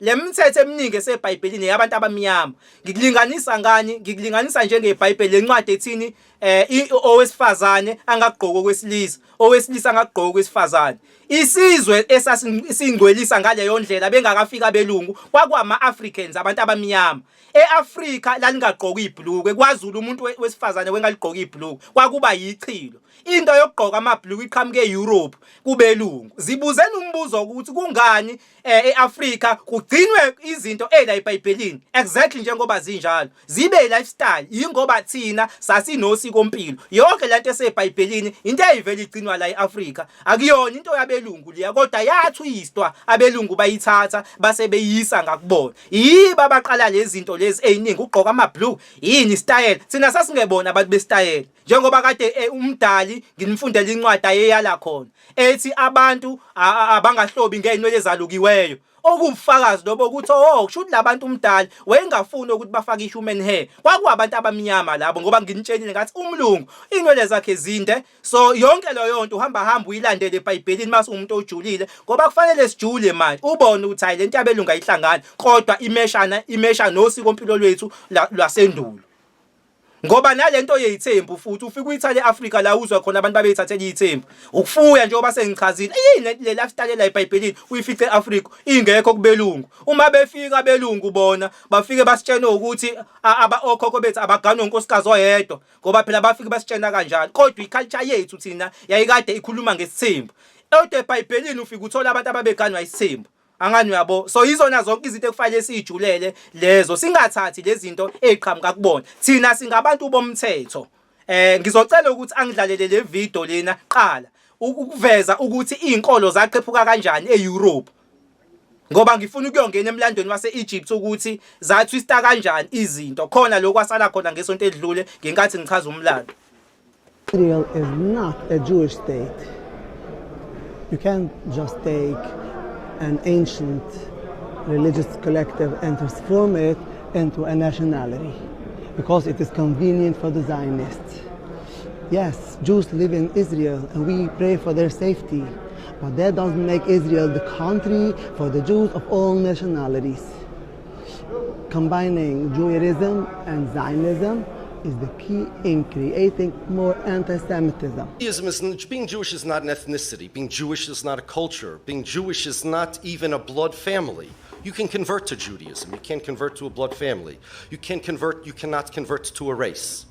Lemithetho eminingi eseBhayibhelini yabantu abamnyama ngikulinganisa ngani? Ngikulinganisa njengeBhayibheli lencwadi ethini owesifazane angagqoki okwesilisa, owesilisa angagqoki okwesifazane. Isizwe esasingcwelisa ngaleyo ndlela bengakafika abelungu kwakuama-Africans, abantu abamnyama. E-Afrika lalingagqoki ibhulukwe, kwaZulu umuntu wesifazane wengaligqoki ibhulukwe kwakuba yichilo. Into yokugqoka amabhulukwe iqhamuke eEurope kubelungu. Zibuzeni umbuzo ukuthi kungani e-Afrika kugcinwe izinto la eBhayibhelini exactly njengoba zinjalo zibe lifestyle, yingoba thina sasinosikompilo. Yonke lento eseBhayibhelini into eyivela igcinwa la eAfrika, akuyona into yabelungu liya, kodwa yathwistwa abelungu bayithatha base beyisa ngakubona. Yiba abaqala lezi zinto lezi eziningi, ugqoka amabhulukwe yini style. Thina sasingebona abantu bestyle, njengoba kade umdali nginifundela incwadi ayeyala khona ethi abantu abangahlobi ngeinwele ezalukiweyo, okufakazi lobo ukuthi kusho ukuthi labantu umdali wayengafuni ukuthi bafake human hair. Kwakuwabantu abamnyama labo, ngoba nginitshelile ngathi umlungu inwele zakhe zinde. So yonke leyo nto uhamba uyilandele eBhayibhelini mase umuntu ojulile, ngoba kufanele sijule manje ubone ukuthi hayi lento yabelungu ayihlangani, kodwa imesha nosikompilo lwethu lwasendulo. Ngoba nalento yezithembu futhi ufika uyithathe eAfrika la uzwa khona abantu babeyithathela izithembu ukufuya njengoba sengichazile. Yini le lifestyle la eBhayibhelini uyifice eAfrika ingekho kubelungu. Uma befika abelungu bona bafike basitshena ukuthi okhokho bethu abaganwe unkosikazi oyedwa, ngoba phela bafike basitshena kanjalo. Kodwa iculture yethu thina yayikade ikhuluma ngesithembu. Kodwa eBhayibhelini ufika uthola abantu ababeganwa isithembu. Angani uyabo? So izona zonke izinto ekufanele sijulele lezo, singathathi lezi zinto eziqhamuka kubona. Thina singabantu bomthetho. Ngizocela ukuthi angidlalele le video lena qala ukuveza ukuthi izinkolo zaqephuka kanjani eEurope, ngoba ngifuna ukuyongena emlandweni wase-Egypt ukuthi zathwista kanjani izinto khona lokho asala khona ngesonto edlule ngenkathi ngichaza umlando. Israel is not a Jewish state. You can't just take an ancient religious collective and transform it into a nationality because it is convenient for the Zionists. Yes, Jews live in Israel and we pray for their safety, but that doesn't make Israel the country for the Jews of all nationalities. Combining Judaism and Zionism is the key in creating more anti-Semitism. Being Jewish is not an ethnicity. Being Jewish is not a culture. Being Jewish is not even a blood family. You can convert to Judaism. You can't convert to a blood family. You cannot convert to a race.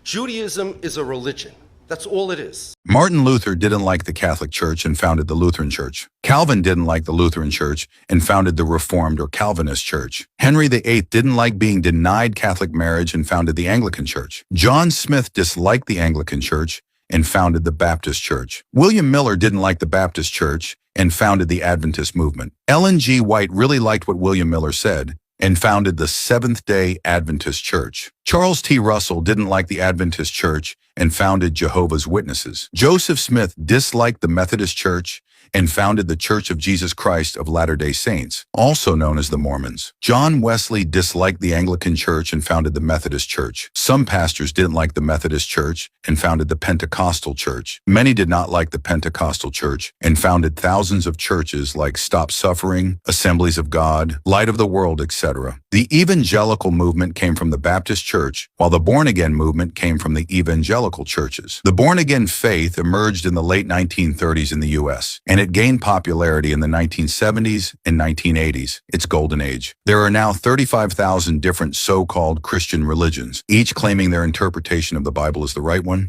Judaism is a religion. That's all it is. Martin Luther didn't like the Catholic Church and founded the Lutheran Church. Calvin didn't like the Lutheran Church and founded the Reformed or Calvinist Church. Henry VIII didn't like being denied Catholic marriage and founded the Anglican Church. John Smith disliked the Anglican Church and founded the Baptist Church. William Miller didn't like the Baptist Church and founded the Adventist movement. Ellen G. White really liked what William Miller said and founded the Seventh-day Adventist Church. Charles T. Russell didn't like the Adventist Church and founded Jehovah's Witnesses. Joseph Smith disliked the Methodist Church and founded the Church of Jesus Christ of Latter-day Saints, also known as the Mormons. John Wesley disliked the Anglican Church and founded the Methodist Church. Some pastors didn't like the Methodist Church and founded the Pentecostal Church. Many did not like the Pentecostal Church and founded thousands of churches like Stop Suffering, Assemblies of God, Light of the World, etc. The evangelical movement came from the Baptist Church, while the born-again movement came from the evangelical churches. The born-again faith emerged in the late 1930s in the U.S., and it gained popularity in the 1970s and 1980s, its golden age. There are now 35,000 different so-called Christian religions, each claiming their interpretation of the Bible is the right one.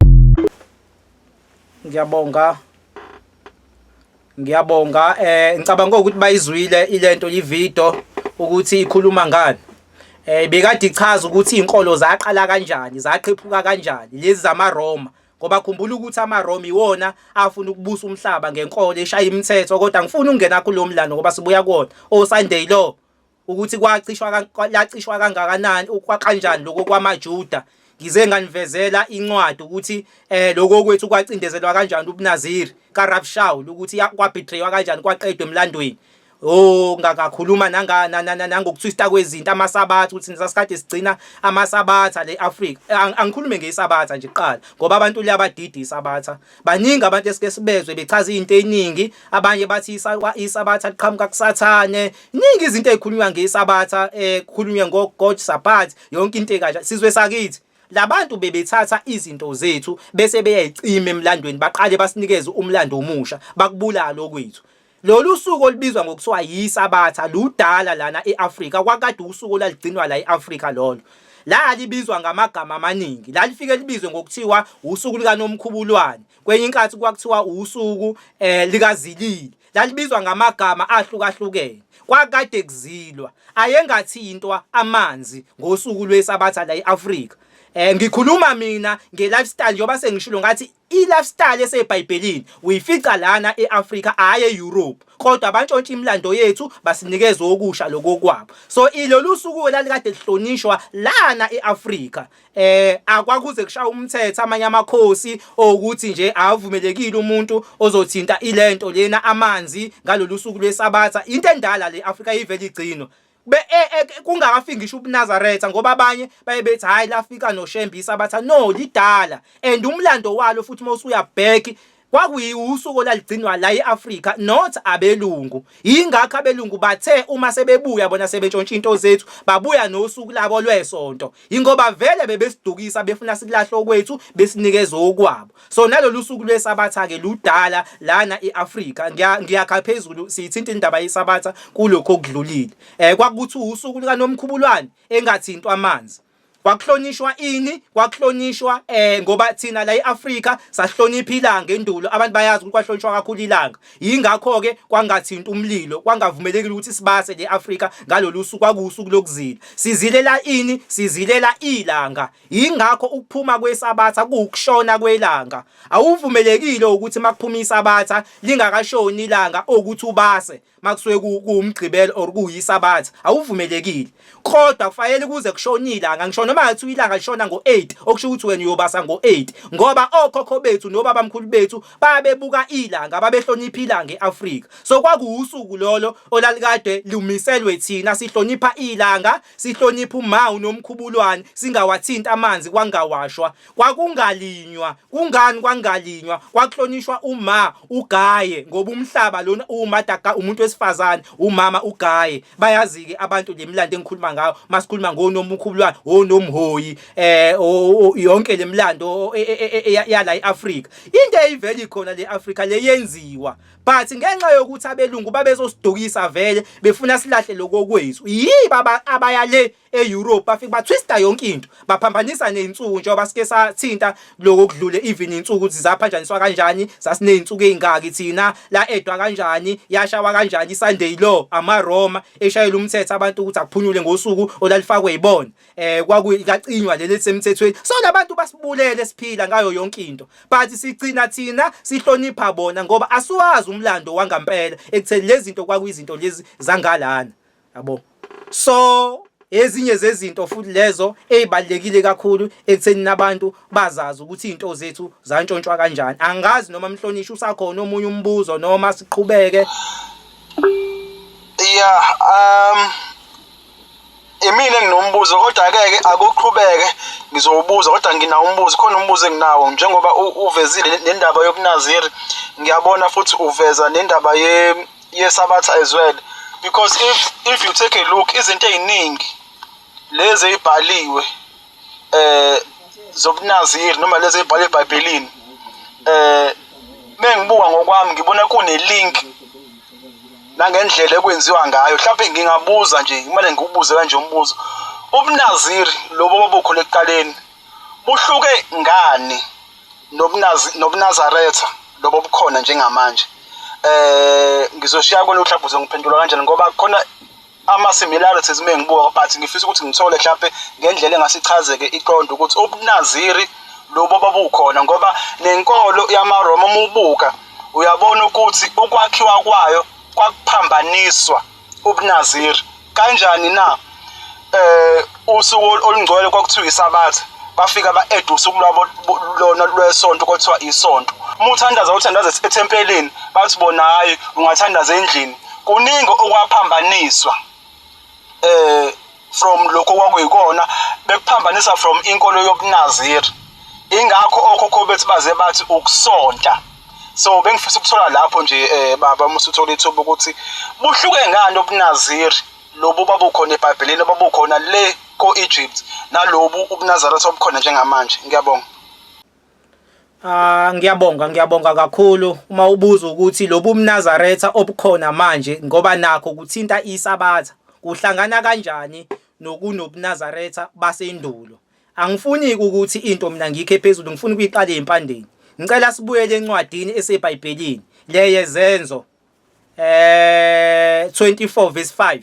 Ngiyabonga ngicabanga ukuthi bayizwile ilento livideo ukuthi ikhuluma ngani. Bekade ichaza ukuthi izinkolo zaqala kanjani, zaqephuka kanjani lezi zamaRoma, ngoba khumbula ukuthi amaRoma iwona afuna ukubusa umhlaba ngenkolo eshaya imithetho. Kodwa ngifuna ukungena kulo mlando ngoba sibuya kuona Sunday law ukuthi lacishwa kangakanani kanjani lokho kwamaJuda. Ngize nganivezela incwadi ukuthi lokho kwethu kwacindezelwa kanjani ubuNaziri kaRab Shaul ukuthi kwabhetraywa kanjani kwaqedwe emlandweni. ngakakhuluma nangokuthwista kwezinto amasabatha ukuthi nisasikade sigcina amasabatha le Africa. Angikhulume ngesabatha nje kuqala ngoba abantu liyabadidi isabatha. Baningi abantu esike sibezwe bechaza izinto eziningi, abanye bathi isabatha liqhamuka kusathane. Iningi izinto ezikhulunywa ngesabatha, kukhulunywa ngoGod Sabbath, yonke into ekanje. Sizwe sakithi labantu bebethatha izinto zethu bese beyayicima emlandweni, baqale basinikeze umlando omusha, bakubulala lokwethu. Lolu suku olubizwa ngokuthiwa yisabatha ludala lana eAfrika, kwakade usuku laligcinwa la eAfrika lolo. La libizwa ngamagama amaningi, la lifike libizwe ngokuthiwa usuku likaNomkhubulwane, kwenye inkathi kwakuthiwa usuku likazilili. La libizwa ngamagama ahlukahlukene. Kwakade kuzilwa, ayengathintwa amanzi ngosuku lwesabatha la eAfrika. Ngikhuluma mina nge-lifestyle njengoba sengishilo ngathi i-lifestyle eseBhayibhelini uyifica lana eAfrika, hayi eEurope, kodwa abantshontsha imilando yethu basinikeza okusha lokokwabo. So ilolu suku lalikade lihlonishwa lana eAfrika. Akwakuze kushaya umthetho amanye amakhosi ukuthi nje avumelekile umuntu ozothinta ilento lena amanzi ngalolu suku lwesabatha. Into endala le Afrika ivele igcino kungakafiki ngisho uNazaretha ngoba abanye bayebethi hayi lafika noShembe isabatha. No, lidala and umlando walo futhi mawusuya back kwakuyiusuku laligcinwa la eAfrika, not abelungu. Ingakho abelungu bathe uma sebebuya bona sebentshontsha into zethu babuya nosuku labo lwesonto, ingoba vele bebesidukisa befuna silahle okwethu besinikeza okwabo. So nalolu suku lwesabatha ke ludala lana eAfrika. Ngiyakha phezulu sithinta indaba yesabatha kulokho okudlulile. Kwakuthi usuku likaNomkhubulwane engathintwa amanzi. Kwakuhlonishwa ini? Kwakuhlonishwa ngoba thina la eAfrika sahlonipha ilanga endulo. Abantu bayazi ukuthi kwahlonishwa kakhulu ilanga. Yingakho ke kwangathinta umlilo, kwangavumelekile ukuthi sibase le Afrika ngalolu suku. Kwakusuku lokuzila. Sizilela ini? Sizilela ilanga. Yingakho ukuphuma kwesabatha kuukushona kwelanga. Awuvumelekile ukuthi makuphuma isabatha lingakashoni ilanga ukuthi ubase makusuke kuumgcibelo or kuyisabatha. Awuvumelekile. Kodwa kufanele kuze kushona ilanga. Ngisho noma ngathi ilanga lishona ngo8 okusho ukuthi wena uyobasa ngo8 ngoba okhokho bethu nobaba mkhulu bethu babebuka ilanga, babehlonipha ilanga eAfrika. So kwakuusuku lolo olalikade lumiselwe thina, sihlonipha ilanga, sihlonipha uMa uNomkhubulwane, singawathinta amanzi kwangawashwa, kwakungalinywa. Kungani kwangalinywa? Kwakuhlonishwa uMa uGaye ngoba umhlaba lona uMadaka umuntu wesifazane, umama uGaye. Bayazi ke abantu lemilando engikhuluma ngayo masikhuluma ngoNomkhubulwane, oNomhoyi, yonke lemilando yala eAfrika. Into eyivele ikhona le Afrika le yenziwa, but ngenxa yokuthi abelungu babezosidukisa vele befuna silahle lokokwethu. Yiba abayale eEurope bafika bathwista yonke into, baphambanisa neinsuku njengoba sike sathinta lokho kudlule even insuku ukuthi zaphanjaniswa kanjani, sasineinsuku ezingaki thina, la edwa kanjani, yashawa kanjani iSunday law, amaRoma eshayela umthetho abantu ukuthi akuphunyule ngosuku olalifakwe yibona. Kwakuyicacinywa leli semthethweni. So labantu basibulele siphila ngayo yonke into, but sigcina thina sihlonipha bona ngoba asiwazi umlando wangampela ekutheni lezi zinto kwakuyizinto lezi zangalana, yabo. So ezinye zezinto futhi lezo ezibalekile kakhulu ekutheni nabantu bazazi ukuthi izinto zethu zantshontshwa kanjani. Angazi noma mhlonishwa usakhona omunye umbuzo noma siqhubeke. Emile nginombuzo kodwa ke akuqhubeke ngizowubuza kodwa nginawo umbuzo, khona umbuzo enginawo njengoba uvezile nendaba yobuNaziri, ngiyabona futhi uveza nendaba yesabatha as well, because if you take a look izinto eziningi lezi ezibhaliwe zobuNaziri noma lezi ezibhalwe eBhayibhelini, mengibuka ngokwami ngibona kune link nangendlela ekwenziwa ngayo. Mhlawumbe ngingabuza nje, kumele ngikubuze kanje umbuzo. UbuNaziri lobo babukho lekuqaleni buhluke ngani nobuNazaretha lobo bukhona njengamanje? Ngizoshiya kona mhlawumbe uzongiphendula kanjani ngoba khona ama-similarities mengibuka, but ngifisa ukuthi ngithole mhlawumbe ngendlela engasichazeke iqondo ukuthi ubuNaziri lobo babukhona ngoba nenkolo yamaRoma umubuka uyabona ukuthi ukwakhiwa kwayo kwakuphambaniswa ubuNaziri kanjani na. Usuku olungcwele kwakuthiwa isabatha, bafika ba-eda usuku lwabo lona lwesonto kwathiwa isonto. Uma uthandaza uthandaza ethempelini bathi bona hayi ungathandaza endlini, kuningi okwaphambaniswa from lokho kwakuyikona bekuphambanisa from inkolo yobuNaziri ingakho okhokho bethu baze bathi ukusonta. So bengifisa ukuthola lapho nje baba musuthola ithuba ukuthi buhluke ngani obuNaziri lobu babukhona eBhayibhelini babukhona le ko-Egypt nalobu ubuNazaretha obukhona njengamanje. Ngiyabonga. Ngiyabonga kakhulu uma ubuza ukuthi lobu ubuNazaretha obukhona manje ngoba nakho kuthinta isabatha kuhlangana kanjani nobuNazaretha basendulo. Angifuni ukuthi into mina ngikhe phezulu, ngifuna ukuyiqala empandeni. Ngicela sibuyele encwadini eseBhayibhelini le yezenzo 24 verse 5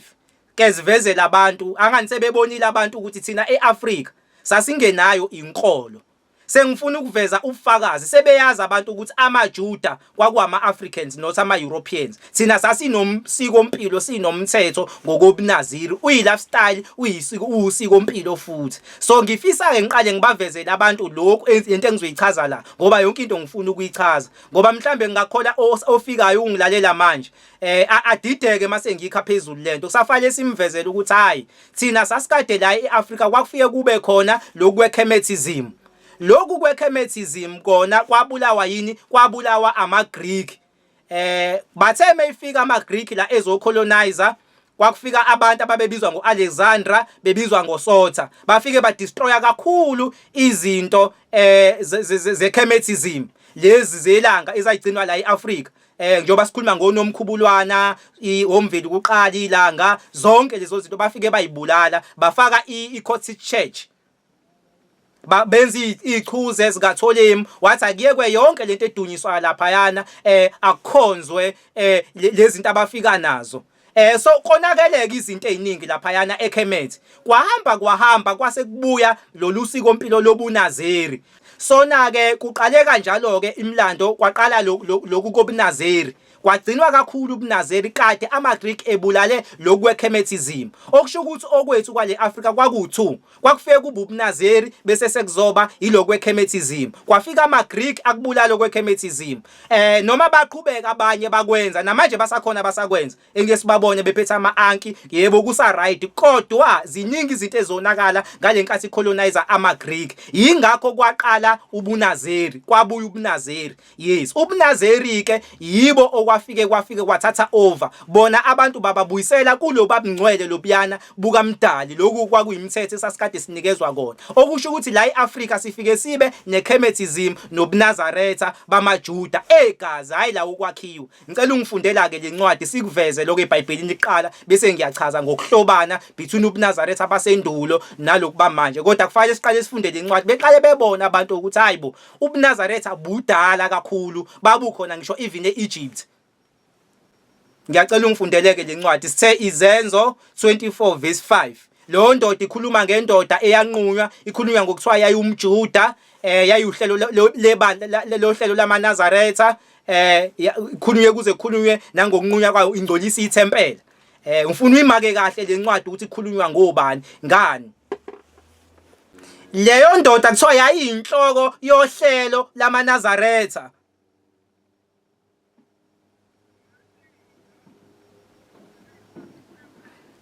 ke sivezela abantu angani sebebonile abantu ukuthi thina eAfrika sasingenayo inkolo. Sengifuna ukuveza ubufakazi sebeyazi abantu ukuthi amaJuda kwakuama-Africans not ama-Europeans. Thina sasinomsikompilo sinomthetho ngokobuNaziri uyi-lifestyle uyisikompilo futhi. So ngifisa-ke ngiqale ngibavezele abantu lokhu into engizoyichaza la ngoba yonke into ngifuna ukuyichaza ngoba mhlambe ngingakhola ofikayo ungilalela manje adideke mase ngikha phezulu lento kusafanele simvezele ukuthi hayi thina sasikade la eAfrika kwakufike kube khona lokwekemetism. Lokhu kwekemetism kona kwabulawa yini? Kwabulawa ama-Greek. Bathe mayifika ama-Greek la ezocolonizer kwakufika abantu ababebizwa ngo-Alexandra bebizwa ngosotha. Bafike badestroya kakhulu izinto zekemetism lezi zelanga ezayigcinwa la eAfrika. Njengoba sikhuluma ngoNomkhubulwana, omveli kuqala ilanga, zonke lezo zinto bafike bayibulala, bafaka i-Coptic Church. Benza ichuze zikaTholemu wathi akuyekwe yonke lento edunyiswa lapha yana akukhonzwe lezi zinto abafika nazo. So konakeleke izinto eziningi lapha yana eKemet. Kwahamba kwase kubuya lolu sikompilo lobuNaziri. Sona ke kuqale kanjalo ke imlando kwaqala lokhu kobuNaziri. Kwagcinwa kakhulu ubuNaziri kade ama-Greek ebulale lokwekemetism. Okusho ukuthi okwethu kwale Afrika kwaku2. Kwakufike kuba ubuNaziri bese sekuzoba ilokwekemetism. Kwafika ama-Greek akubulala lokwekemetism. Noma baqhubeka abanye bakwenza namanje basakhona basakwenza. Engeke sibabone bephethe ama-anki yebo kusa right kodwa ziningi izinto ezonakala ngalenkathi colonizer ama-Greek. Yingakho kwaqala ubuNaziri, kwabuya ubuNaziri. Yes, ubuNaziri ke yibo kwafike kwathatha over bona abantu bababuyisela kulo babungcwele lobuyana bukaMdali lokhu kwakuyimithetho esasikade sinikezwa kona okusho ukuthi la eAfrika sifike sibe nekemetism nobuNazaretha bamaJuda egazi hayi la ukwakhiwa. Ngicela ungifundela ke lencwadi sikuveze lokho eBhayibhelini iqala bese ngiyachaza ngokuhlobana between ubuNazaretha basendulo naloku bamanje kodwa kufanele siqale sifunde lencwadi beqale bebona abantu ukuthi hayibo ubuNazaretha budala kakhulu babukhona ngisho even eEgypt. Ngiyacela ungifundeleke lencwadi sithe izenzo 24 verse 5. Lo ndoda ikhuluma ngendoda eyanqunywa ikhulunywa ngokuthiwa yayumJuda yayuhlelo lohlelo lamaNazaretha ikhulunywe kuze kukhulunywe nangokunqunywa kwayo ingcolisa ithempela. Ngifuna uyimake kahle lencwadi ukuthi ikhulunywa ngobani ngani. Leyo ndoda kuthiwa yayinhloko yohlelo lamaNazaretha.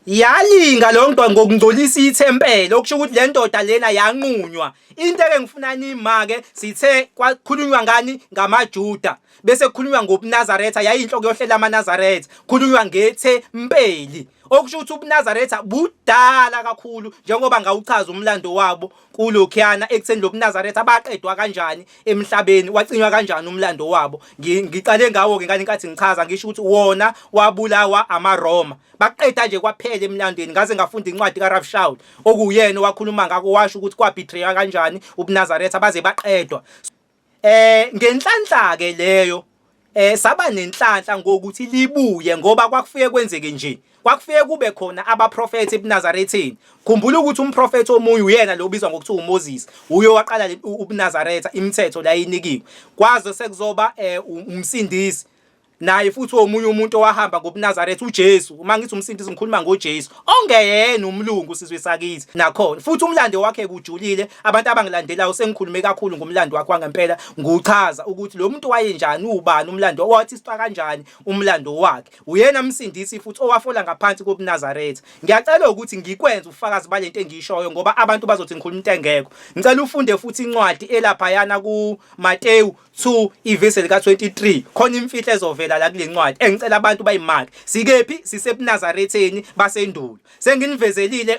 Yalinga lo ndoda ngokungcolisa ithempela okusho ukuthi le ndoda lena yanqunywa. Into engifuna nimake sithe kwakhulunywa ngani ngamaJuda bese kukhulunywa ngobuNazaretha yayinhloko yohlela amaNazaretha kukhulunywa ngethempeli okusho ukuthi ubuNazaretha budala kakhulu njengoba ngawuchaza umlando wabo kulokhiyana ekutheni lobuNazaretha baqedwa kanjani emhlabeni wacinywa kanjani umlando wabo. Ngiqale ngawo ke ngani nkathi ngichaza ngisho ukuthi wona wabulawa amaRoma baqeda nje kwaphela emlandweni ngaze ngafunda incwadi kaRav Shaul okuyena wakhuluma ngako washo ukuthi kwabetray kanjani ubuNazaretha baze baqedwa. Ngenhlanhla ke leyo saba nenhlanhla ngokuthi libuye ngoba kwakufike kwenzeke nje kwakufike kube khona abaprofeti ebuNazaretheni. Khumbula ukuthi umprofeti omunye uyena lo ubizwa ngokuthiwa uMoses uyo waqala ubuNazaretha imithetho la yinikiwe kwaze sekuzoba umsindisi naye futhi omunye umuntu owahamba ngobuNazaretha uJesu. Uma ngithi umsindisi ngikhuluma ngoJesu ongeyena umlungu sizwe sakithi nakhona futhi umlando wakhe kujulile. Abantu abangilandelayo sengikhulume kakhulu ngomlando wakhe wangempela nguchaza ukuthi lo muntu wayenjani, ubani umlando wathi siqa kanjani umlando wakhe. Uyena umsindisi futhi owafola ngaphansi kobuNazaretha. Ngiyacela ukuthi ngikwenze ufakazi balento engishoyo ngoba abantu bazothi ngikhuluma into engekho. Ngicela ufunde futhi incwadi elapha yana ku Mateyu 2 ivesi lika 23 khona imfihlo ezovela la kule ncwadi engicela abantu bayimaki. Sikephi? SisebuNazaretheni basendulo. Senginivezelile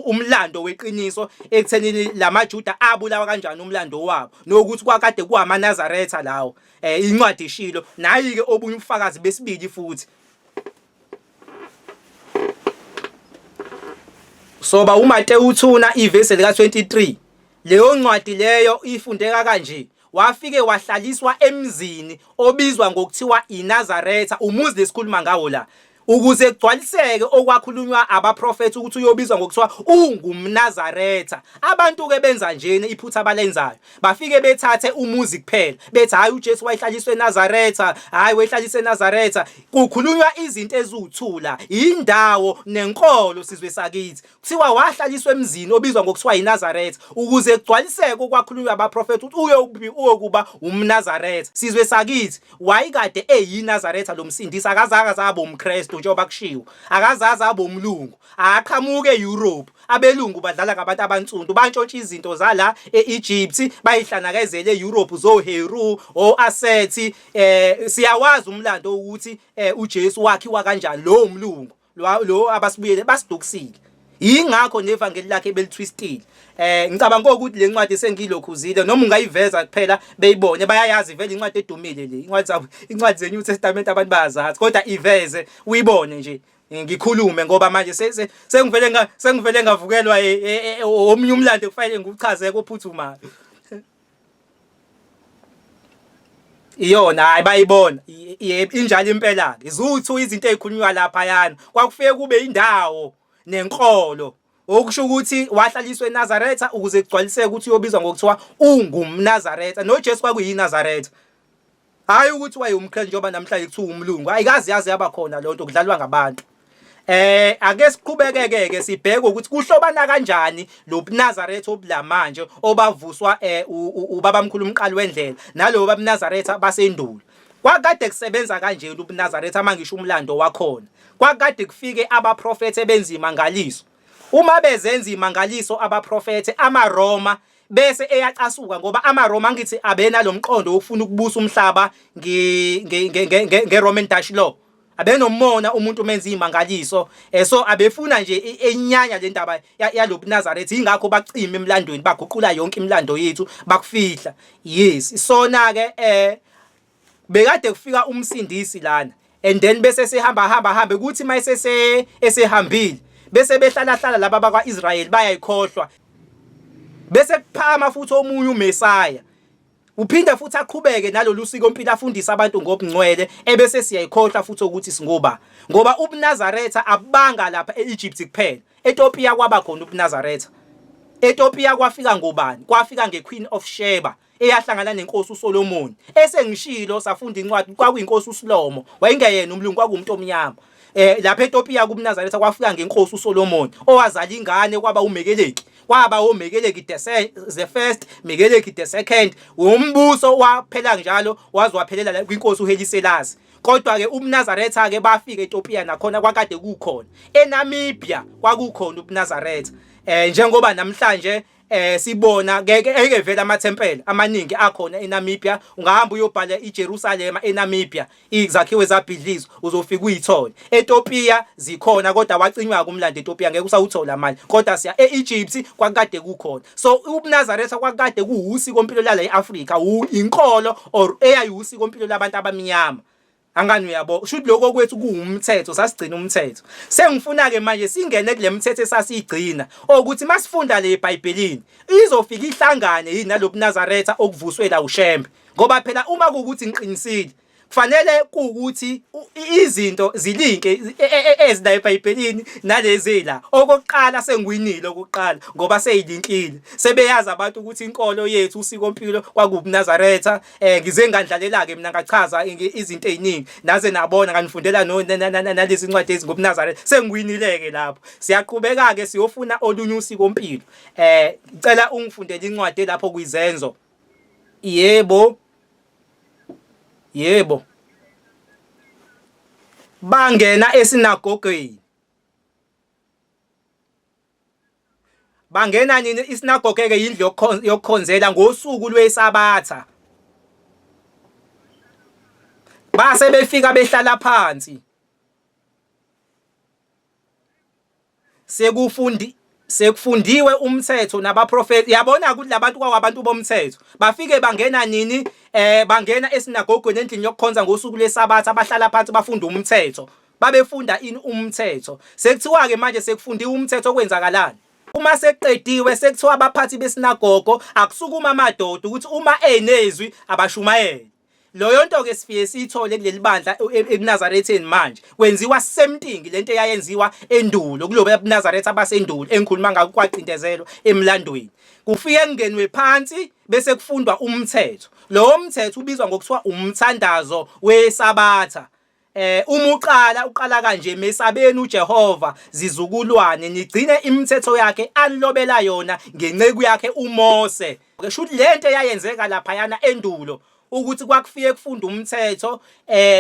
umlando weqiniso ekuthenini lamaJuda abulawa kanjani umlando wabo nokuthi kwakade kuwamaNazaretha lawo. Incwadi ishilo nayi ke obunye ubufakazi besibili futhi. Soba uMateyu 2 ivesi lika 23 leyo ncwadi leyo ifundeka kanje. Wafike wahlaliswa emzini obizwa ngokuthiwa iNazaretha, umuzi lesikhuluma ngawo la, ukuze kugcwaliseke okwakhulunywa abaprofeti ukuthi uyobizwa ngokuthiwa ungumNazaretha. Abantu ke benza njene iphutha abalenzayo, bafike bethathe umuzi kuphela bethi hayi uJesu wayehlaliswe eNazaretha, hayi wayehlaliswe eNazaretha. Kukhulunywa izinto eziwuthula, indawo nenkolo sizwe sakithi. Kuthiwa wahlaliswa emzini obizwa ngokuthiwa iNazaretha ukuze kugcwaliseke okwakhulunywa abaprofeti ukuthi uyokuba umNazaretha. Sizwe sakithi wayikade eyiNazaretha lo msindisi, akazange zaba umKristu njengoba kushiwo, akazazi abo umlungu, aqhamuke eEurope. Abelungu badlala ngabantu abantsundu, bantshontsha izinto zala eEgypt bayihlanakazele eEurope zoHeru oAseti. Siyawazi umlando ukuthi uJesu wakhiwa kanjani lo umlungu lo abasibuyele basidukisile. Ingakho nevangeli lakhe belitwistile. Ngicabanga ukuthi le ncwadi sengilokhuzile noma ungayiveza kuphela beyibone bayayazi vele incwadi edumile le incwadi zeNew Testament abantu bayazazi kodwa iveze uyibone nje ngikhulume ngoba manje sengivele ngavukelwa omunye umlando kufanele ngikuchaze kophuthumayo. Iyona hayi bayibona injalo impela ke izuthu izinto ezikhulunywa lapha yana kwakufike kube indawo nenkolo okusho ukuthi wahlaliswe eNazaretha ukuze kugcwaliseke ukuthi uyobizwa ngokuthiwa ungumNazaretha. NoJesu kwakuyinazaretha, hayi ukuthi wayumKristu njengoba namhlanje kuthiwa umlungu. Ayikazi yazi yabakhona lonto kudlalwa ngabantu. Ake siqhubekeke ke sibheke ukuthi kuhlobana kanjani lo Nazaretha obulamanje obavuswa ubabamkhulu umqali wendlela nalo babuNazaretha basendulo. Kwakade kusebenza kanje ubuNazaretha mangisho umlando wakhona. Kwakade kufike abaprofeti benzima ngaliso. Uma bezenza imangaliso abaprofeti amaRoma bese eyacasuka ngoba amaRoma ngithi abena lo mqondo ofuna ukubusa umhlaba ngeRoman Dutch law. Abenomona umuntu menza imangaliso so abefuna nje enyanya le ndaba yalobuNazaretha. Ingakho bacima emlandweni baguqula yonke imilando yethu bakufihla. Yes sona ke bekade kufika umsindisi lana and then bese sehamba ukuthi mayese esehambile bese behlala laba bakwaIsrael bayayikhohlwa bese kuphama futhi omunye uMesaya uphinde futhi aqhubeke nalolu siko impilo afundisa abantu ngobungcwele ebese siyayikhohlwa futhi ukuthi singoba ngoba ubuNazaretha abanga lapha eEgypt kuphela. eTopia kwaba khona ubuNazaretha. eTopia kwafika ngobani? Kwafika ngeQueen of Sheba eyahlangana nenkosi uSolomon. Esengishilo safunda incwadi kwakuyinkosi uSlomo, wayengeyena umlungu kwakumuntu omnyama. Lapha eTopia kubuNazaretha kwafika ngenkosi uSolomon owazala ingane kwaba uMekeleki. Kwaba uMekeleki the first, Mekeleki the second. Umbuso waphela njalo waze waphelela kwinkosi uHeliselasi. Kodwa ke ubuNazaretha ke bafika eTopia nakhona kwakade kukhona. eNamibia kwakukhona ubuNazaretha. Njengoba namhlanje sibona ngeke vela amathempeli amaningi akhona eNamibia. Ungahamba uyobhala iJerusalem eNamibia izakhiwe zabhidlizwa uzofika uyithole. eTopia zikhona kodwa wacinywa kumlando eTopia ngeke usawuthola manje kodwa siya eEgypt kwakade kukhona. So ubuNazaretha kwakade kuwusiko impilo lala eAfrika inkolo or eyayusiko impilo labantu abamnyama. Angani uyabo should lokho kwethu kuumthetho sasigcina umthetho. Sengifuna ke manje singene kule mthetho esasigcina ukuthi masifunda le eBhayibhelini izofika ihlangane yini nalobuNazaretha okuvuswe la uShembe ngoba phela uma kuukuthi ngiqinisile kufanele ukuthi izinto zilinke ezila eBhayibhelini nalezi la okokuqala sengwinile okokuqala ngoba seyilinkile sebeyazi abantu ukuthi inkolo yethu usikompilo kwakubuNazaretha ngize ngandlalela ke mina ngachaza izinto eziningi naze nabona nganifundela nalezi incwadi ezingobuNazaretha sengwinile ke lapho siyaqhubeka ke siyofuna olunye usikompilo ngicela ungifundele incwadi lapho kuyizenzo Yebo bangena esinagogweni bangena nini isinagoge ke indlu yokukhonzela ngosuku lweSabatha base befika behlala phansi sekufundiwe umthetho nabaprofeti yabona ukuthi labantu kwabantu bomthetho bafike bangena nini bangena esinagogweni endlini yokukhonza ngosuku lweSabatha abahlala phansi bafunda umthetho babefunda ini umthetho sekuthiwa ke manje sekufundiwe umthetho okwenzakalani uma sekuqediwe sekuthiwa abaphathi besinagogo akusukuma amadoda ukuthi uma enezwi abashumayele loyo nto ke sifike siyithole kuleli bandla eNazaretheni manje kwenziwa same thing lento eyayenziwa endulo kulobo eNazaretha abasendulo engikhuluma ngakho kwacindezelwa emlandweni kufike kungenwe phansi bese kufundwa umthetho lo mthetho ubizwa ngokuthiwa umthandazo weSabatha uma uqala kanje mesabeni uJehova zizukulwane nigcine imithetho yakhe anilobela yona ngenceku yakhe uMose ngisho ukuthi lento eyayenzeka lapha yana endulo ukuthi kwakufike kufunda umthetho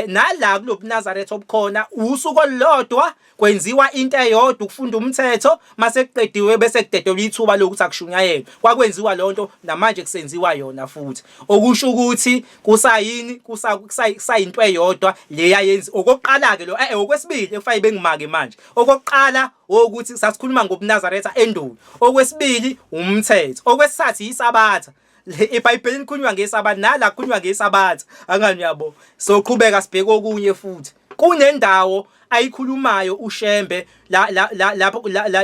nala kulobuNazaretha obukhona usuku olulodwa kwenziwa into eyodwa ukufunda umthetho mase kuqediwe bese kudedelwa ithuba lokuthi akushunyayelwe kwakwenziwa lonto namanje kusenziwa yona futhi okusho ukuthi kusayini kusayinto eyodwa leya yenzi okokuqala ke lo okwesibili efike bengimake manje okokuqala ukuthi sasikhuluma ngobuNazaretha endulo okwesibili umthetho okwesithathu iSabatha eBhayibhelini kukhulunywa ngeSabatha nala kukhulunywa ngeSabatha angani yabo soqhubeka sibheke okunye futhi kunendawo ayikhulumayo uShembe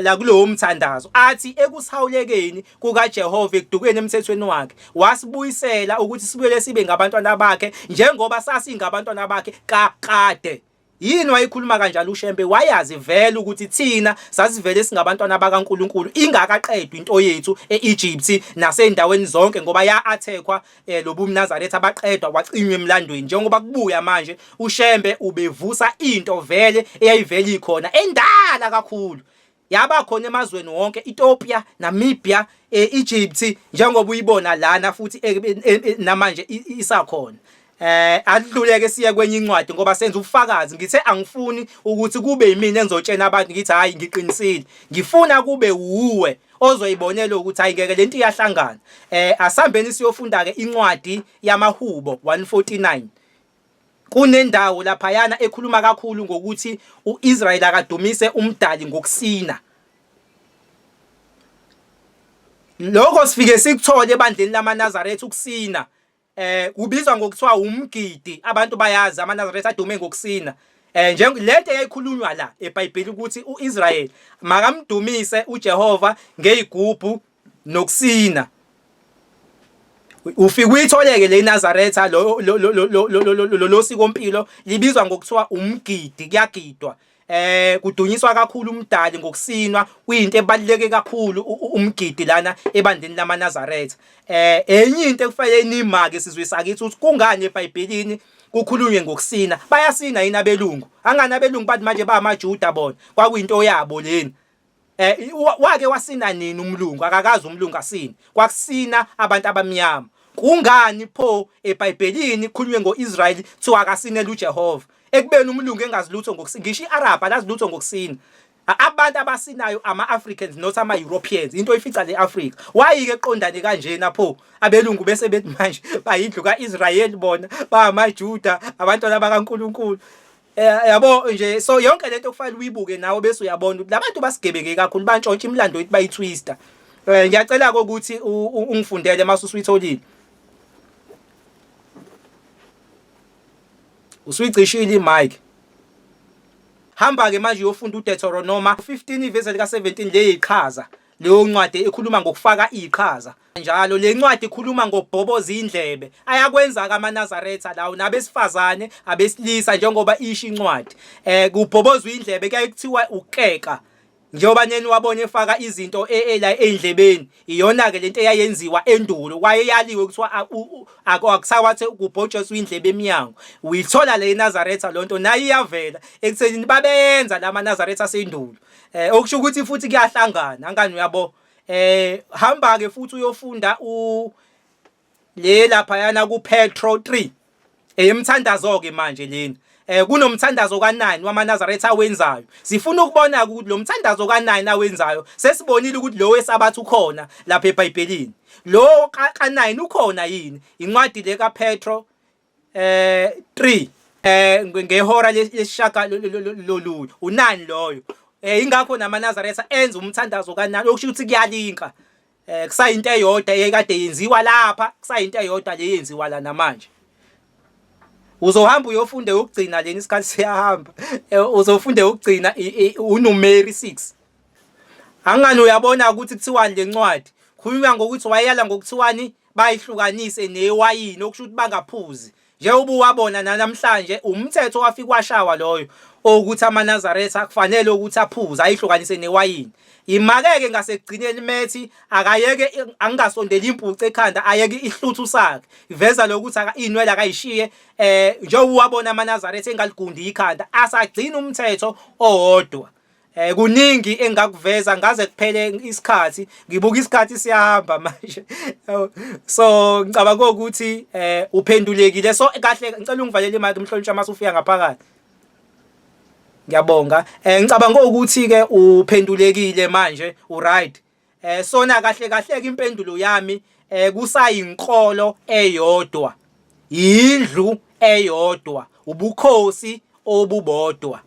la kulowo mthandazo athi ekusihawulekeni kukaJehova ekudukeni emthethweni wakhe wasibuyisela ukuthi sibuyele sibe ngabantwana bakhe njengoba sasingabantwana bakhe kade yini wayikhuluma kanjalo uShembe wayazi vele ukuthi thina sasivele singabantwana bakaNkuluNkulu ingakaqedwa into yethu eEgypt nasendaweni zonke ngoba ya-attackwa lobuNazaretha abaqedwa wacinywa emlandweni njengoba kubuya manje uShembe ubevusa into vele eyayivele ikhona endala kakhulu yaba khona emazweni wonke Ethiopia Namibia Egypt njengoba uyibona lana futhi namanje isakhona adluleke siya kwenye incwadi ngoba senza ubufakazi ngithe angifuni ukuthi kube yimina engizotshena abantu ngithi hayi ngiqinisile ngifuna kube uwe ozoyibonela ukuthi hayi ngeke lento iyahlangana asambeni siyofunda ke incwadi yamaHubo 149 kunendawo lapha yana ekhuluma kakhulu ngokuthi uIsrayeli akadumise umdali ngokusina lokho sifike sikuthole ebandleni lamaNazaretha ukusina kubizwa ngokuthiwa umgidi abantu bayazi amaNazaretha adume ngokusina lento eyayikhulunywa la eBhayibhelini ukuthi uIsrayeli makamdumise uJehova ngezigubhu nokusina ufike uyitholeke le Nazaretha lo sikompilo libizwa ngokuthiwa umgidi kuyagidwa kudunyiswa kakhulu umdali ngokusinwa kuyinto ebaluleke kakhulu umgidi lana ebandeni lamaNazaretha enye into ekufanele nimake sizwe sakithi ukuthi kungani eBhayibhelini kukhulunywe ngokusina bayasina yini abelungu angani abelungu bathi manje ba amaJuda bona kwakuyinto yabo leni wake wasina nini umlungu akakazi umlungu asini kwakusina abantu abamnyama kungani pho eBhayibhelini kukhulunywe ngoIsrayeli thiwa akasinele uJehova ekubeni umlungu engazilutho ngokusina ngisho iArab lazilutho ngokusina abantu abasinayo ama-Africans not ama-Europeans into oyifica le-Africa wayike eqondane kanjena pho abelungu bese bethi manje bayindlu ka-Israyeli bona bangamaJuda abantwana bakaNkuluNkulu yabo nje so yonke lento kufanele uyibuke nawe bese uyabona ukuthi labantu basigebeke kakhulu bantshontsha imlando yethu bayitwista ngiyacela ukuthi ungifundele mase usuyitholile usuyicishile imic hamba ke manje uyofunda uDeuteronomy 15 verse lika 17 le iqhaza leyo ncwadi ikhuluma ngokufaka iqhaza njalo le ncwadi ikhuluma ngokubhoboza indlebe ayakwenza kaManazaretha lawo nabesifazane abesilisa njengoba isho incwadi kubhobozwa indlebe kuyaye kuthiwa ukeka njengoba neni wabona efaka izinto la endlebeni iyona ke lento eyayenziwa endulo kwaye yaliwe kuthiwa akusawathi kubhotshoswa indlebe eminyango uyithola le Nazaretha lonto nayo iyavela ekutheni babeyenza la Nazaretha sendulo okusho ukuthi futhi kuyahlangana angani uyabo hamba ke futhi uyofunda le lapha yana ku Petro 3 emthandazo ke manje lena kunomthandazo ka9 wamaNazaretha awenzayo sifuna ukubona ukuthi lo mthandazo ka9 awenzayo sesibonile ukuthi lo wesabathu ukhona lapha eBhayibhelini lo ka9 ukhona yini incwadi le kaPetro 3 ngehora lesishaka lolu unani loyo ingakho namaNazaretha enza umthandazo ka9 okusho ukuthi kuyalinka kusayinto eyodwa ekade yenziwa lapha kusayinto eyodwa le yenziwa la namanje uzohamba uyofunda ukugcina leni isikhathi siyahamba uzofunda ukugcina uNumeri 6 angani uyabona ukuthi kuthiwani lencwadi khuluma ngokuthi wayela ngokuthiwani bayihlukanise newayini okusho ukuthi bangaphuzi nje ubuwabona namhlanje umthetho wafika washawa loyo ukuthi amaNazaretha kufanele ukuthi aphuze ayihlukanise newayini imakeke ngasekugcineni methi akayeke angasondela impucu ekhanda ayeke ihluthu sakhe iveza lokuthi inwele akayishiye njengoba wabona amaNazaretha engaligundi ikhanda asagcina umthetho owodwa kuningi engakuveza ngaze kuphele isikhathi ngibuka isikhathi siyahamba manje so ngicabanga ukuthi uphendulekile so kahle ngicela ungivalele imali umhlonishwa mase ufika ngaphakathi ngiyabonga ngicabanga ukuthi ke uphendulekile manje uright sona kahle kahle ke impendulo yami kusayinkolo eyodwa indlu eyodwa ubukhosi obubodwa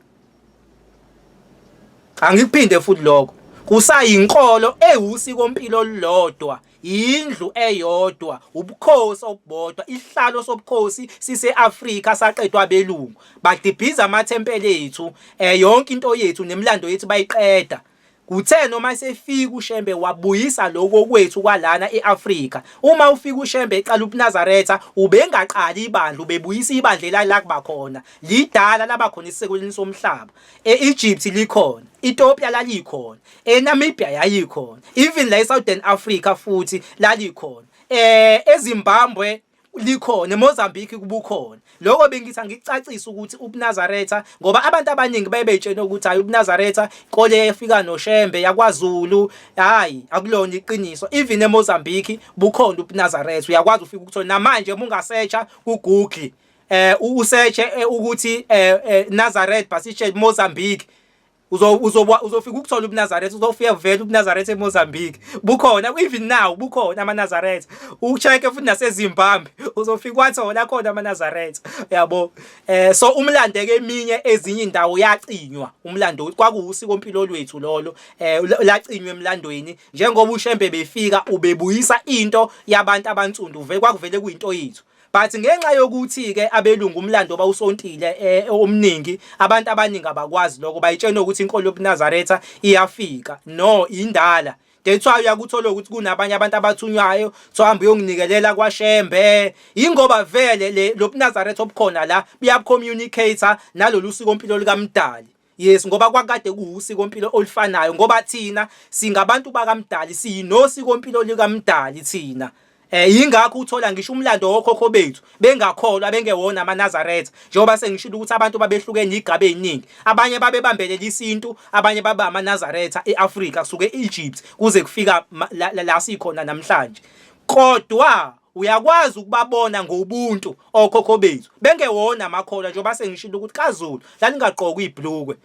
angikuphinde futhi lokho kusayinkolo ewusikompilo olulodwa indlu eyodwa ubukhosi obubodwa isihlalo sobukhosi sise-Afrika saqedwa abelungu badibhiza amathempeli ethu yonke into yethu nemilando yethu bayiqeda kuthe noma sefika uShembe wabuyisa lokho kwethu kwalana eAfrika uma ufika uShembe eqala uNazaretha ubengaqali ibandla ubebuyisa ibandla la kuba khona lidala labakhona isisekelweni somhlaba eEgypt likhona Ethiopia lalikhona eNamibia yayikhona even la eSouthern Africa futhi lalikhona eZimbabwe likhona eMozambique kubukhona lokho bengithi ngicacisa ukuthi uNazaretha ngoba abantu abaningi bayebetshena ukuthi hayi uNazaretha kole yafika noShembe yakwaZulu hayi akulona iqiniso even eMozambique bukhona uNazaretha uyakwazi ufika ukuthola namanje mungasearcha kuGoogle usearche ukuthi Nazareth basiche Mozambique uzofika ukuthola uNazaretha uzofika vele uNazaretha eMozambique bukhona even now bukhona amaNazaretha ucheck futhi naseZimbabwe uzofika wathola khona amaNazaretha yabo so umlando ke eminye ezinye indawo yacinywa umlando kwakuwusikompilo lwethu lolo lacinywa emlandweni njengoba uShembe befika ubebuyisa into yabantu abantsundu vele kwakuvele kuyinto yethu but ngenxa yokuthi ke abelungu umlando bawusontile omningi abantu abaningi abakwazi lokho bayitshena ukuthi inkolo yobuNazaretha iyafika no indala that's why uyakuthola ukuthi kunabanye abantu abathunywayo sohamba uyonginikelela kwaShembe ingoba vele lo buNazaretha obukhona la buyacommunicator nalolu sikompilo likaMdali yes ngoba kwakade kuwusikompilo olufanayo ngoba thina singabantu bakaMdali siyinosikompilo likaMdali thina ingakho uthola ngisho umlando wokhokho bethu bengakholwa bengewona amaNazaretha njengoba sengishilo ukuthi abantu babehlukene igabe eziningi abanye babebambelela isintu abanye baba amaNazaretha eAfrika kusuke eEgypt kuze kufika la sikhona namhlanje kodwa uyakwazi ukubabona ngobuntu okhokho bethu bengewona amakholwa njengoba sengishilo ukuthi kaZulu lalingaqokwa ibhlukwe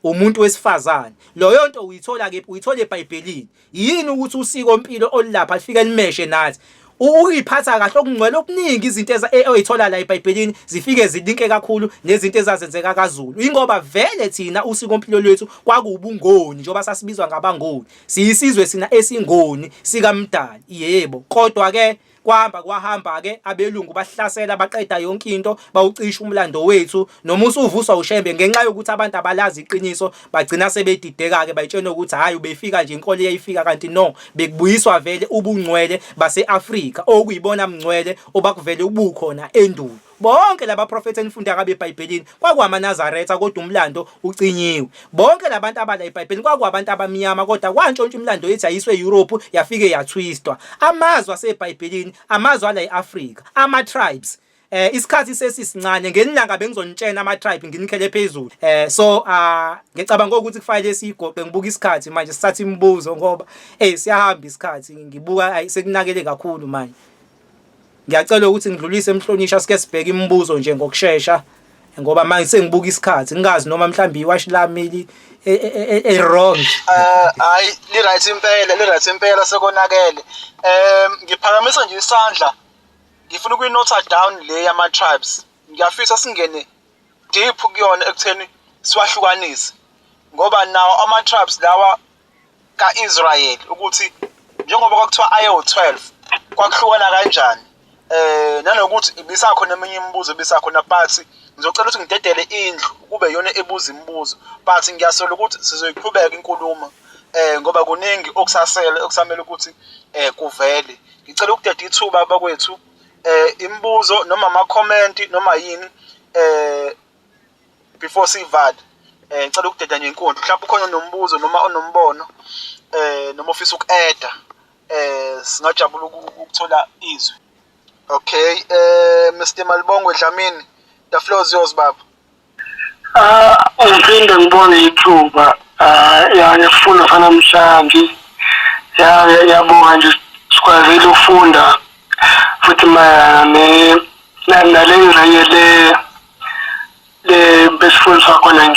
umuntu wesifazane loyo nto uyithola ke uyithola eBhayibhelini yini ukuthi usikompilo olapha lifike limeshe nathi ukuyiphatha kahle okungcwele okuningi izinto ezithola la eBhayibhelini zifike zilinke kakhulu nezinto ezazenzeka kaZulu ingoba vele thina usikompilo lwethu kwakuwubungoni njengoba sasibizwa ngabangoni siyisizwe sina esingoni sikaMdali yebo kodwa ke kwahamba ke abelungu bahlasela baqeda yonke into bawucisha umlando wethu noma usuvuswa ushembe ngenxa yokuthi abantu abalazi iqiniso bagcina sebedideka ke bayitshena ukuthi hayi ubefika nje inkolo iyayifika kanti no bekubuyiswa vele ubungcwele base-Afrika okuyibona mngcwele obakuvele ubukhona endulo. Bonke laba profethi enifunda kabe eBhayibhelini kwakuwamaNazaretha kodwa umlando ucinyiwe. Bonke labantu abala eBhayibhelini kwakuwabantu abamnyama kodwa kwantshontsha umlando yethu ayiswe eEurope yafike yathwistwa. Amazwe aseBhayibhelini amazwe ala eAfrika ama-tribes isikhathi sesisincane ngelilanga bengizonitshena ama-tribe nginikhele phezulu. So ngicabanga ukuthi kufanele sigoqe ngibuka isikhathi manje sithatha imibuzo ngoba siyahamba isikhathi ngibuka sekunakele kakhulu manje. Ngiyacela ukuthi ngidlulise emhlonisha sike sibheke imibuzo nje ngokusheshsha ngoba manje sengibuka isikhathi ngingazi noma mhlambi iwashi lami wrong. Hayi li right impela sekonakele. Ngiphakamisa nje isandla. Ngifuna ukuyinotha down le yama tribes. Ngiyafisa singene deep kuyona ekutheni siwahlukanise. Ngoba nawo ama tribes lawa kaIsrael ukuthi njengoba kwakuthiwa ayo 12 kwakuhlukana kanjani. Nanokuthi ibisakhona eminye imibuzo bisakhona but ngizocela ukuthi ngidedele indlu kube yona ebuza imibuzo but ngiyasola ukuthi sizoyiqhubeka inkulumo ngoba kuningi okusasele okusamele ukuthi kuvele. Ngicela ukudeda ithuba bakwethu imibuzo noma ama comment noma yini before sivale. Ngicela ukudeda nje inkundla mhlawumbe ukhona nombuzo noma onombono noma ofisa uku-add singajabula ukuthola izwi. Okay, Mr. Malibongwe Dlamini, the floor is yours, baba. Ngiphinde ngibone ithuba ngifuna namhlanje yabonga nje sikwazile ukufunda futhi nale ngxenye le besifundiswa khona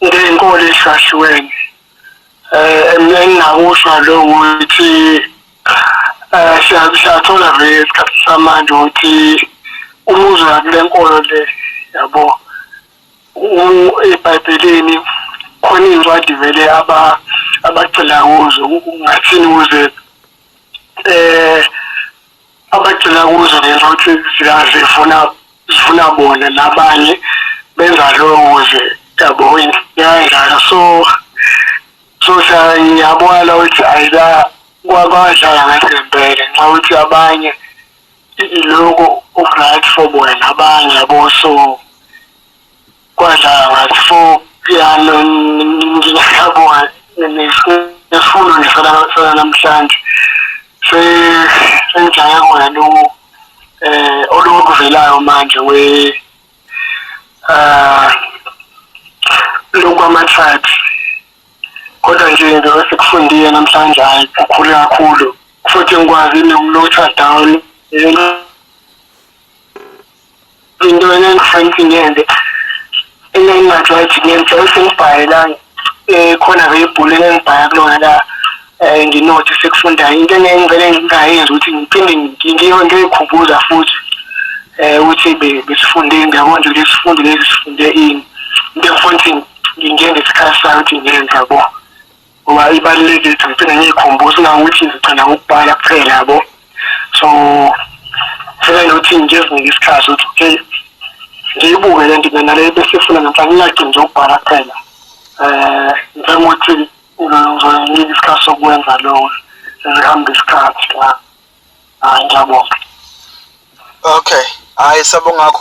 ngenkolo ehlukahlukwene. Engingakusho lo ukuthi siyathola vele isikhathi samanje ukuthi umuzwa kule nkolo le yabo eBhayibhelini khona incwadi vele abagcila kuzo ngathini ukuze abagcila kuzo lezi ukuthi zifuna bona nabanye benza lokho ukuze yabo yayinjalo so ngiyabona ukuthi ayila kwabadlala ngathi ngempela nxa ukuthi abanye iloko right for bona nabanye yabo so kwadlala ngathi for yana ngiyabona nesifundo ngisala namhlanje sengijaye khona lo olokuvelayo manje lokwama-tribes. Kodwa nje into esikufundile namhlanje hayi kukhulu kakhulu futhi ngikwazi nokunotha down into engifanele ngiyenze engingajwayele ngiyenze sengibhalela khona ngebhulu engibhala kulona la nginothi sekufunda into engivele ngingayenza ukuthi ngiphinde ngiyikhumbuza futhi ukuthi besifunde ngiyabona nje lesifundo lesi sifunde ini into engifuna ngingenze isikhathi sami ukuthi ngiyenze yabo ngoba ibalulekile ukuthi ngiphinda ngiyikhumbuze ukuthi ngigcina ukubhala kuphela yabo so kufanele nokuthi ngizinike isikhathi ukuthi okay ngiyibuke le nto nale besifuna namhlanje ngiyagcina nje ukubhala kuphela ngifuna ukuthi ngizonika isikhathi sokwenza lokho sezihamba isikhathi la ngiyabonga. Okay, hayi sabonga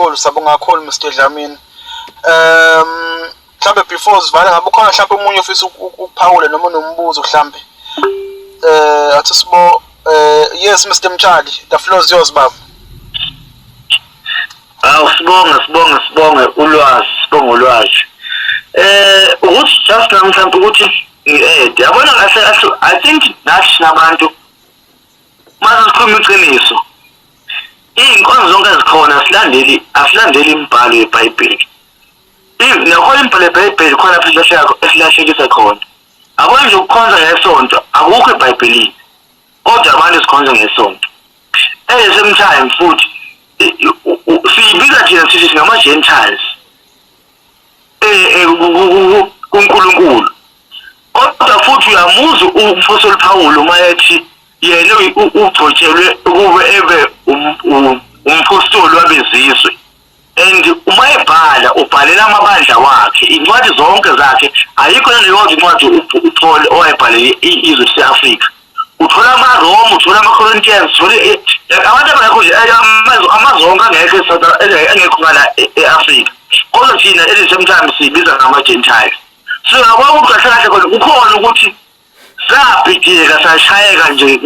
kakhulu Mr. Dlamini. Mhlambe before sivale ngabe khona mhlambe umunye ofisa ukuphawula noma nombuzo mhlambe athi sibo yes Mr. Mtshali, the floor is yours baba. Sibonga ulwazi ukuthi just namhlanje ukuthi yabona kahle I think nathi nabantu mase sikhuluma iqiniso iy'nkonzo zonke ezikhona asilandeli imibhalo yeBhayibheli. Nakhona imibhalo yeBhayibheli khona esilahlekisa khona. Akona nje ukukhonza ngesonto akukho eBhayibhelini kodwa abantu sikhonza ngesonto. At the same time futhi siyibiza thina sithi ngama-Gentiles kuNkulunkulu. Kodwa futhi uyamuzwa umfosoli Pawulo uma ethi yena ugcotshelwe ukube ebe umpostoli wabezizwe. And uma ebhala ubhalela amabandla wakhe, incwadi zonke zakhe ayikho neyodwa incwadi uPaul owayebhalela izwe lase-Afrika. Uthola amaRoma, uthola amaCorinthians, uthola abantu abangekho nje amazonke angekho ngala e-Afrika. Kodwa thina at the same time siyibiza ngama-Gentiles. So uyabona ukuthi kahle kahle khona kukhona ukuthi sabhideka sashayeka nje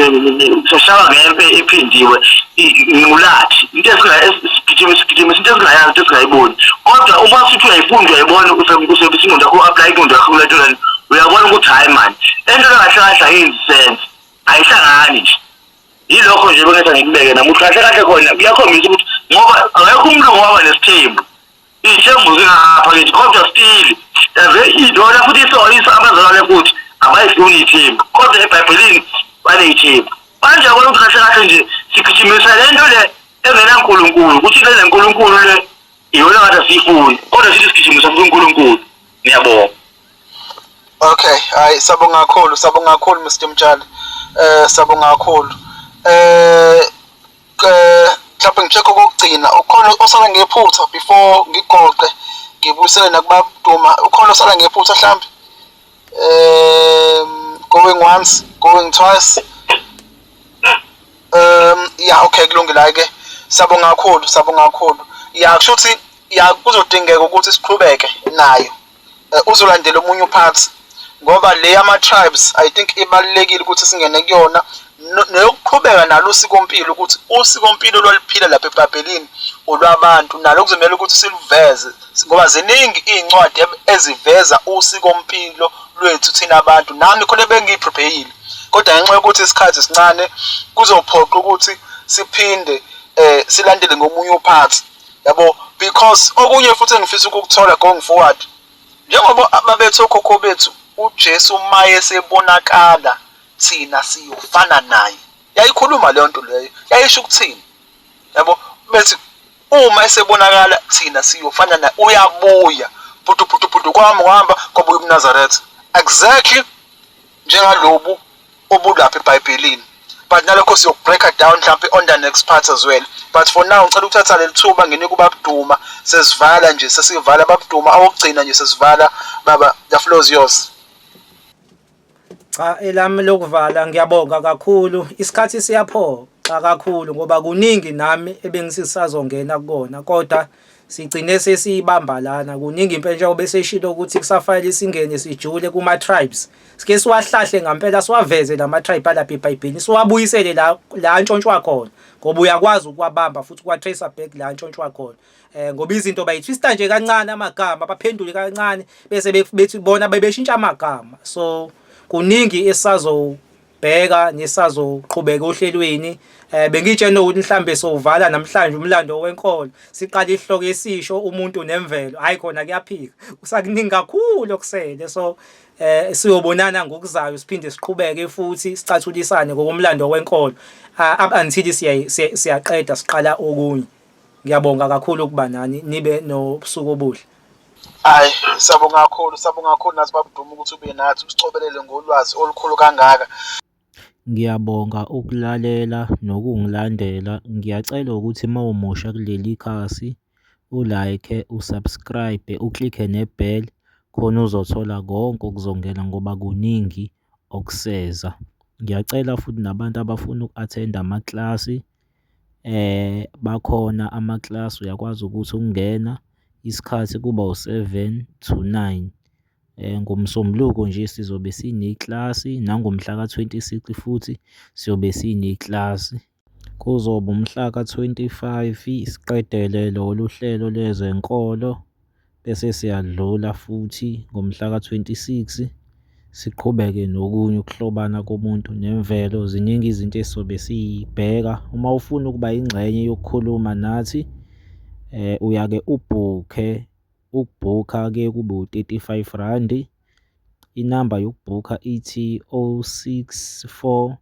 sashaya ngempe ephindiwe ngulathi into esigijima into esingayazi into esingayiboni. Kodwa uma sithi uyayifunda uyayibona usebesingunda ku-apply inkundla kakhululetolani uyabona ukuthi hayi mani into kahle kahle ayenzi sense ayihlangani nje. Yilokho nje bengathi ngikubeke namuhla kahle kahle khona kuyakhombisa ukuthi ngoba akekho umuntu ongaba nesithembu. Iy'thembu zingaphakithi kodwa still idona futhi isoyisa abazalwane futhi abayifuni iy'thembu kodwa eBhayibhelini baney'thembu. Manje yabona ukuthi kahle kahle nje sigijimisa le nto le engenaNkulunkulu ukuthi le nkulunkulu le iyona kade asiyifuni kodwa sithi sigijimisa kuNkulunkulu. Ngiyabonga. Okay, hayi sabonga kakhulu Mr Mtshali. Sabonga kakhulu. Mhlawumbe ngicheck okugcina ukhona osala ngephutha before ngigoqe ngibuyisele nakuba Duma. Ukhona osala ngephutha mhlawumbe? Going once, going twice. Yeah, okay, kulungile ke. Sabonga kakhulu. Yeah, kusho ukuthi kuzodingeka ukuthi siqhubeke nayo. Uzolandela omunye uphathi ngoba le ama-tribes I think ibalulekile ukuthi singene kuyona neyokuqhubeka nalo usikompilo ukuthi usikompilo lwaliphila lapha eBhayibhelini olwabantu nalo kuzomela ukuthi siluveze ngoba ziningi iy'ncwadi eziveza usikompilo lwethu thina abantu. Nami khona bengiyipreparele kodwa ngenxa yokuthi isikhathi sincane kuzophoqa ukuthi siphinde silandele ngomunye uphathi yabo, because okunye futhi engifisa ukukuthola going forward njengoba babethu okhokho bethu uJesu maye sebonakala thina siyofana naye. Yayikhuluma leyo nto leyo, yayisho ukuthini yabo, bethi uma esebonakala thina siyofana naye uyabuya putu kwami uhamba kwabuya uNazaretha exactly njengalobu obulapha eBhayibhelini. But nalokho siyokubreak down mhlawumbe on the next part as well. But for now ngicela ukuthatha leli thuba ngene kuBabduma sesivala nje sesivala Babduma awugcina nje sesivala baba, the floor is yours. Cha, elami lokuvala ngiyabonga kakhulu. Isikhathi siyaphoqa kakhulu ngoba kuningi nami ebengisisazongena kukona kodwa sigcine sesibamba lana. Kuningi impela njengoba beseshilo ukuthi kusafanele singene sijule kuma tribes. Sike siwahlahle ngempela siwaveze lama tribe alapha eBhayibhelini siwabuyisele la ntshontshwa khona ngoba uyakwazi ukwabamba futhi kwa trace back la ntshontshwa khona. Ngoba izinto bayitwista nje kancane amagama baphendule kancane bese bethi bona bebeshintsha amagama. So kuningi esazobheka nesazoqhubeka ohlelweni. Bengitshela ukuthi mhlambe sovala namhlanje umlando wenkolo siqala isihloko esisho umuntu nemvelo hayi khona kuyaphika usakuningi kakhulu okusele. So siyobonana ngokuzayo siphinde siqhubeke futhi sicathulisane ngokomlando wenkolo up until siyaqeda siqala okunye. Ngiyabonga kakhulu ukuba nani nibe nobusuku obuhle. Hayi sabonga kakhulu nathi Babduma ukuthi ube nathi usicobelele ngolwazi olukhulu kangaka. Ngiyabonga ukulalela nokungilandela. Ngiyacela ukuthi mawumusha kuleli khasi ulike, usubscribe, uklikhe nebell khona uzothola konke okuzongena ngoba kuningi okuseza. Ngiyacela futhi nabantu abafuna uku-attend amaklasi bakhona amaklasi uyakwazi ukuthi ungena isikhathi kuba u-7 to 9. NgoMsombuluko nje sizobe sineklasi nangomhla ka-26 futhi siyobe sineklasi. Kuzoba umhla ka-25 siqedele lolu hlelo lezenkolo bese siyadlula futhi ngomhla ka-26 siqhubeke nokunye ukuhlobana komuntu nemvelo. Ziningi izinto esizobe siyibheka. Uma ufuna ukuba ingxenye yokukhuluma nathi uyake ubhukhe. Ukubhukha-ke kube u-35 randi. Inamba yokubhukha ithi 064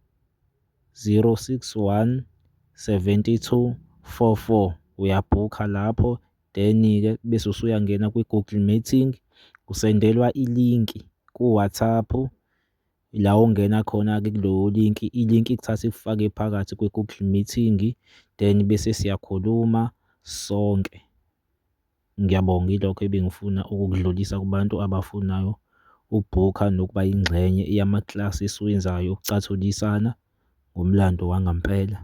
061 7244. Uyabhukha lapho then-ke bese usuyangena kwi-Google Meeting usendelwa ilinki ku-WhatsApp la ongena khona-ke kuloyo link, i-link ikuthatha ikufake phakathi kwe-Google Meeting, then bese siyakhuluma sonke. Ngiyabonga, ilokho ebengifuna ukukudlulisa kubantu abafunayo ukubhukha nokuba yingxenye yamaklasi esiwenzayo okucathulisana ngomlando wangampela.